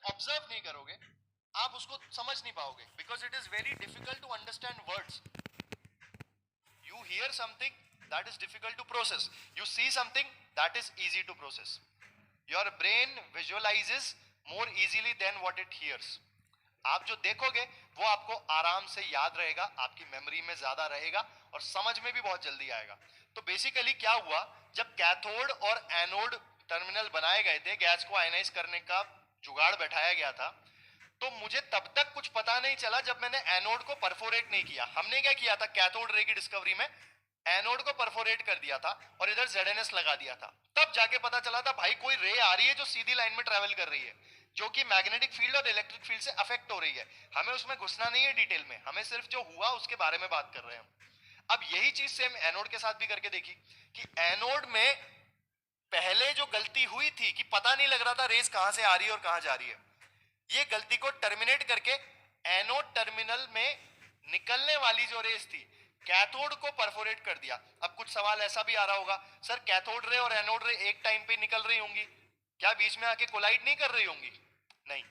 Observe नहीं करोगे आप उसको समझ नहीं पाओगे, because it is very difficult to understand words. You hear something that is difficult to process. You see something that is easy to process. Your brain visualizes more easily than what it hears. आप जो देखोगे वो आपको आराम से याद रहेगा, आपकी मेमोरी में ज्यादा रहेगा और समझ में भी बहुत जल्दी आएगा. तो बेसिकली क्या हुआ, जब कैथोड और एनोड टर्मिनल बनाए गए थे, गैस को आयनाइज करने का जुगाड़ बैठाया गया था, तो मुझे तब तक कुछ पता नहीं चला जब मैंने एनोड को परफोरेट नहीं किया. हमने क्या किया था कैथोड रे की डिस्कवरी में, एनोड को परफोरेट कर दिया था और इधर ZNS लगा दिया था. तब जाके पता चला था भाई कोई रे आ रही है जो सीधी लाइन में ट्रेवल कर रही है, जो कि मैग्नेटिक फील्ड और इलेक्ट्रिक फील्ड से अफेक्ट हो रही है. हमें उसमें घुसना नहीं है डिटेल में, हमें सिर्फ जो हुआ उसके बारे में बात कर रहे हैं हम. अब यही चीज सेम एनोड के साथ भी करके देखी कि एनोड में पहले जो गलती हुई थी कि पता नहीं लग रहा था रेस कहां से आ रही है और कहां जा रही है, ये गलती को टर्मिनेट करके एनोड टर्मिनल में निकलने वाली जो रेस थी कैथोड को परफोरेट कर दिया. अब कुछ सवाल ऐसा भी आ रहा होगा, सर कैथोड रे और एनोड रे एक टाइम पे निकल रही होंगी, क्या बीच में आके कोलाइड नहीं कर रही होंगी? नहीं,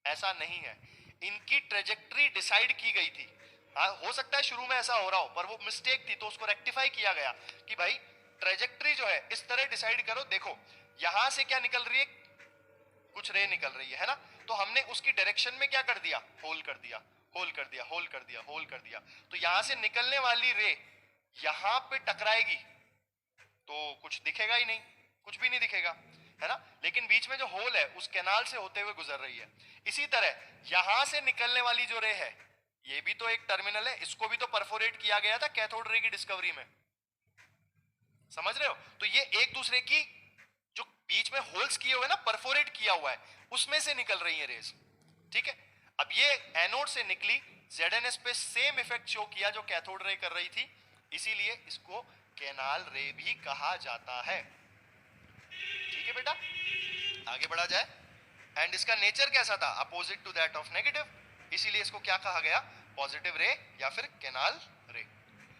ऐसा नहीं है. इनकी ट्रेजेक्टरी डिसाइड की गई थी. हाँ, हो सकता है शुरू में ऐसा हो रहा हो, पर वो मिस्टेक थी तो उसको रेक्टिफाई किया गया कि भाई ट्रेजेक्टरी जो है इस तरह डिसाइड करो. देखो यहां से क्या निकल रही है, कुछ रे निकल रही है ना, तो हमने उसकी डायरेक्शन में क्या कर दिया, होल कर दिया, होल कर दिया, होल कर दिया, होल कर दिया. तो यहां से निकलने वाली रे यहां पे टकराएगी तो कुछ दिखेगा ही नहीं, कुछ भी नहीं दिखेगा, है ना. लेकिन बीच में जो होल है उस कैनाल से होते हुए गुजर रही है. इसी तरह यहां से निकलने वाली जो रे है ये भी तो एक टर्मिनल है, इसको भी तो परफोरेट किया गया था कैथोड रे की डिस्कवरी में. समझ रहे हो? तो ये एक दूसरे की जो बीच में होल्स किए हुए ना, परफोरेट किया हुआ है, उसमें से निकल रही है रेस. ठीक है. अब ये एनोड से निकली, ZNS पे सेम इफेक्ट शो किया जो कैथोड रे कर रही थी, इसीलिए इसको कैनाल रे भी कहा जाता है. ठीक है बेटा, आगे बढ़ा जाए. एंड इसका नेचर कैसा था, opposite to that of negative, इसीलिए इसको क्या कहा गया, पॉजिटिव रे या फिर कैनाल